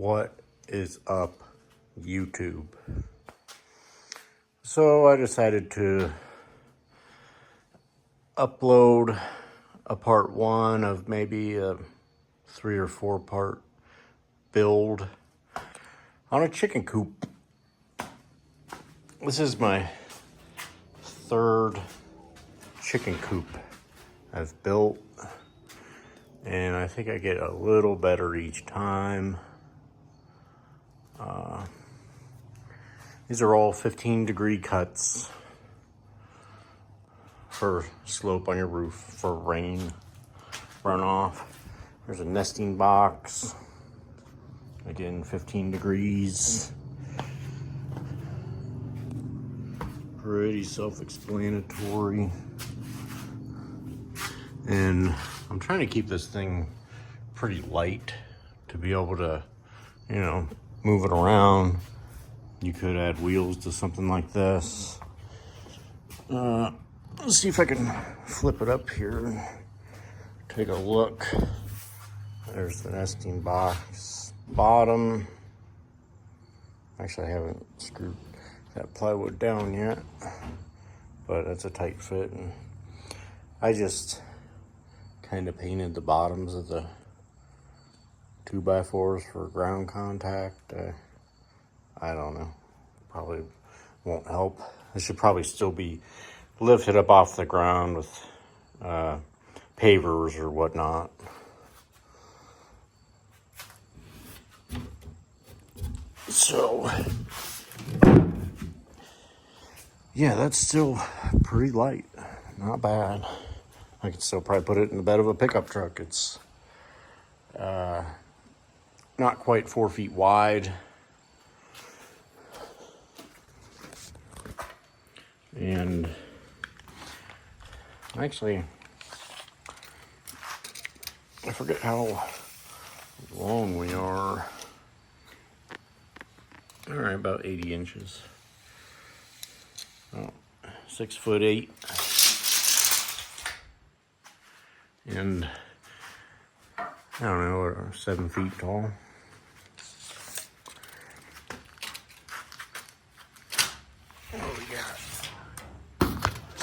What is up, YouTube? So I decided to upload a part one of maybe a 3 or 4 part build on a chicken coop. This is my 3rd chicken coop I've built, and I think I get a little better each time. These are all 15-degree cuts for slope on your roof for rain runoff. There's a nesting box, again 15 degrees. Pretty self-explanatory. And I'm trying to keep this thing pretty light to be able to, move it around. You could add wheels to something like this. Let's see if I can flip it up here and take a look. There's the nesting box bottom. Actually, I haven't screwed that plywood down yet, but it's a tight fit. And I just kind of painted the bottoms of the 2x4s for ground contact. I don't know, probably won't help. It should probably still be lifted up off the ground with pavers or whatnot. So, yeah, that's still pretty light, not bad. I could still probably put it in the bed of a pickup truck. It's not quite 4 feet wide. And actually, I forget how long we are. All right, about 80 inches. Oh, 6'8". And I don't know, 7 feet tall. What we got?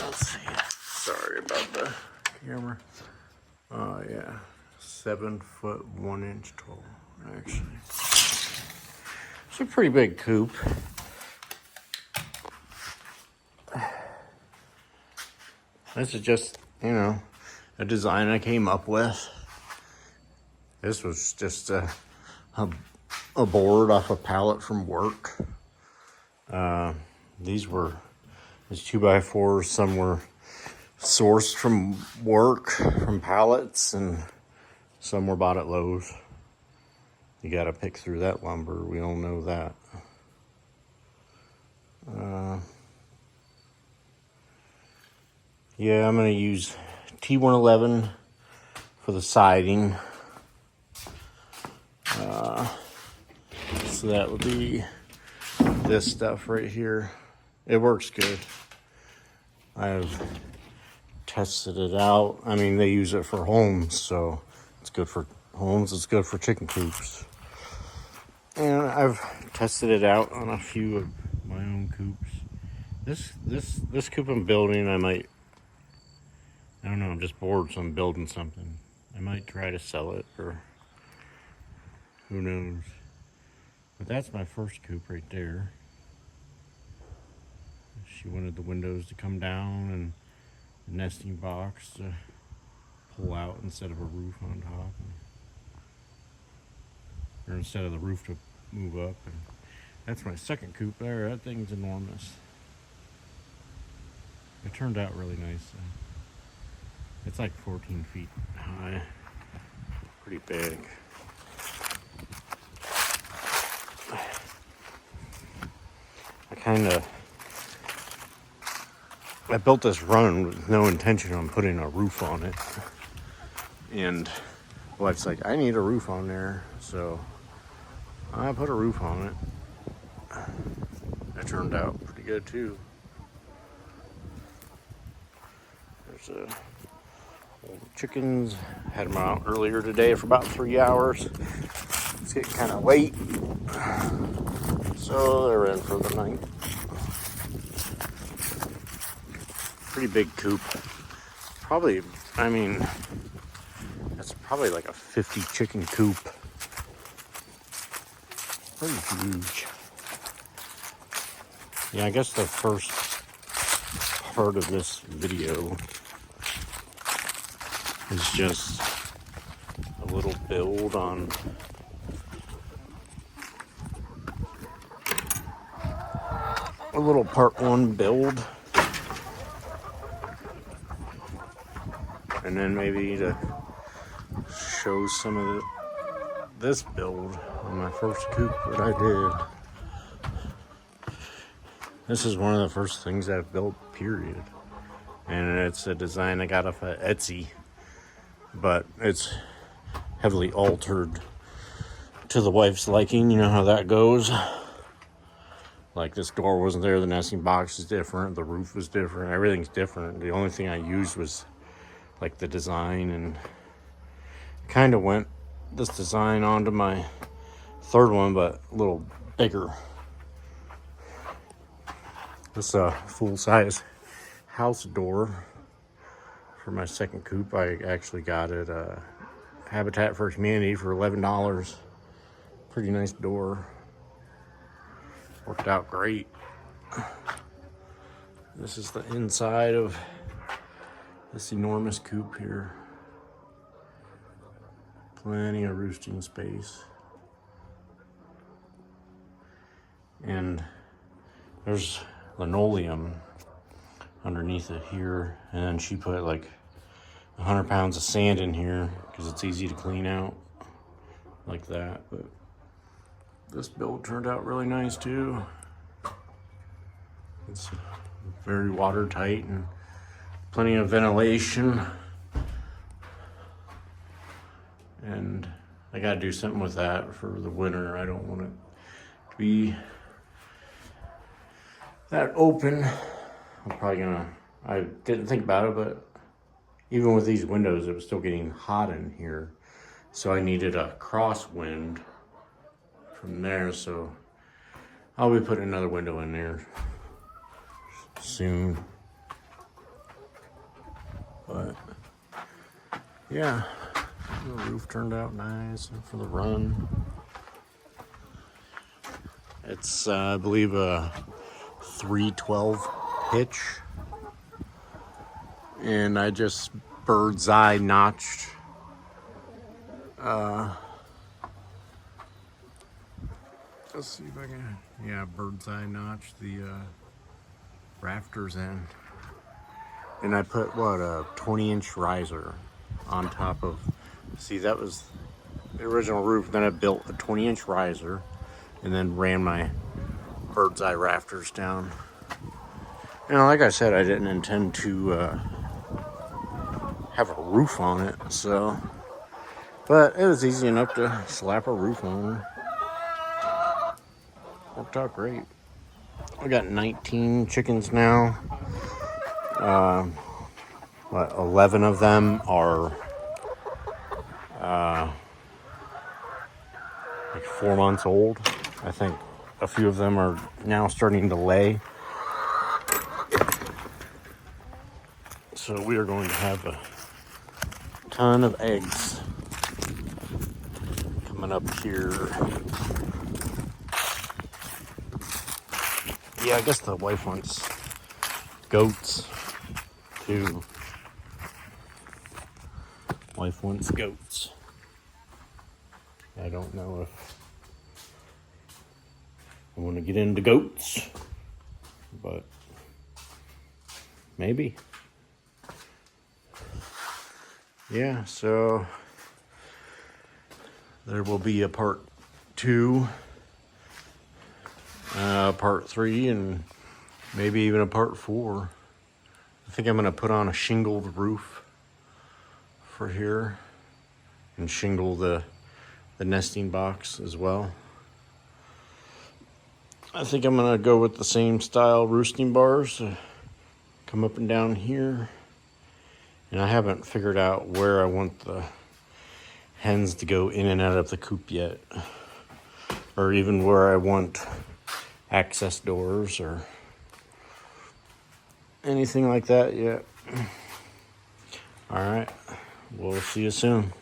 Let's see. Sorry about the camera. Oh yeah, 7 foot 1 inch tall, actually. It's a pretty big coop. This is just, a design I came up with. This was just a board off a pallet from work. These 2x4s. Some were sourced from work, from pallets, and some were bought at Lowe's. You gotta pick through that lumber, we all know that. Yeah, I'm gonna use T111 for the siding. So that would be this stuff right here. It works good. I've tested it out. I mean, they use it for homes, so it's good for homes. It's good for chicken coops. And I've tested it out on a few of my own coops. This coop I'm building, I don't know, I'm just bored, so I'm building something. I might try to sell it, or who knows. But that's my first coop right there. She wanted the windows to come down and the nesting box to pull out instead of a roof on top. Or instead of the roof to move up. And that's my second coop there. That thing's enormous. It turned out really nice. It's like 14 feet high. Pretty big. I built this run with no intention on putting a roof on it. And the wife's like, I need a roof on there. So I put a roof on it. That turned out pretty good too. There's chickens. Had them out earlier today for about 3 hours. It's getting kind of late, so they're in for the night. Pretty big coop. Probably, I mean, that's probably like a 50 chicken coop. Pretty huge. Yeah, I guess the first part of this video is just a little build on a little part 1 build, and then maybe to show some of this build on my first coop that I did. This is one of the first things I've built, period. And it's a design I got off of Etsy, but it's heavily altered to the wife's liking. You know how that goes. Like, this door wasn't there, the nesting box is different, the roof was different, everything's different. The only thing I used was like the design, and kind of went this design onto my third one, but a little bigger. This full-size house door for my second coop. I actually got it Habitat for Humanity for $11. Pretty nice door. Worked out great. This is the inside of this enormous coop here. Plenty of roosting space. And there's linoleum underneath it here, and then she put like 100 pounds of sand in here because it's easy to clean out like that. But this build turned out really nice too. It's very watertight and plenty of ventilation, and I gotta do something with that for the winter. I don't want it to be that open. I'm probably gonna, I didn't think about it, but even with these windows, it was still getting hot in here. So I needed a crosswind from there. So I'll be putting another window in there soon. But yeah, the roof turned out nice for the run. It's, I believe, a 312 hitch, and I just bird's eye notched let's see if I can, yeah, bird's eye notch the rafters in, and I put what, a 20-inch riser on top of, see, that was the original roof. Then I built a 20-inch riser and then ran my bird's eye rafters down. You know, like I said, I didn't intend to have a roof on it, so, but it was easy enough to slap a roof on. Worked out great. I got 19 chickens now. 11 of them are like 4 months old. I think a few of them are now starting to lay. So we are going to have a ton of eggs coming up here. Yeah, I guess the wife wants goats too. Wife wants goats. I don't know if I want to get into goats, but maybe. Yeah, so there will be a part 2, part 3, and maybe even a part 4. I think I'm going to put on a shingled roof for here and shingle the nesting box as well. I think I'm going to go with the same style roosting bars, come up and down here. And I haven't figured out where I want the hens to go in and out of the coop yet, or even where I want access doors or anything like that yet. All right, we'll see you soon.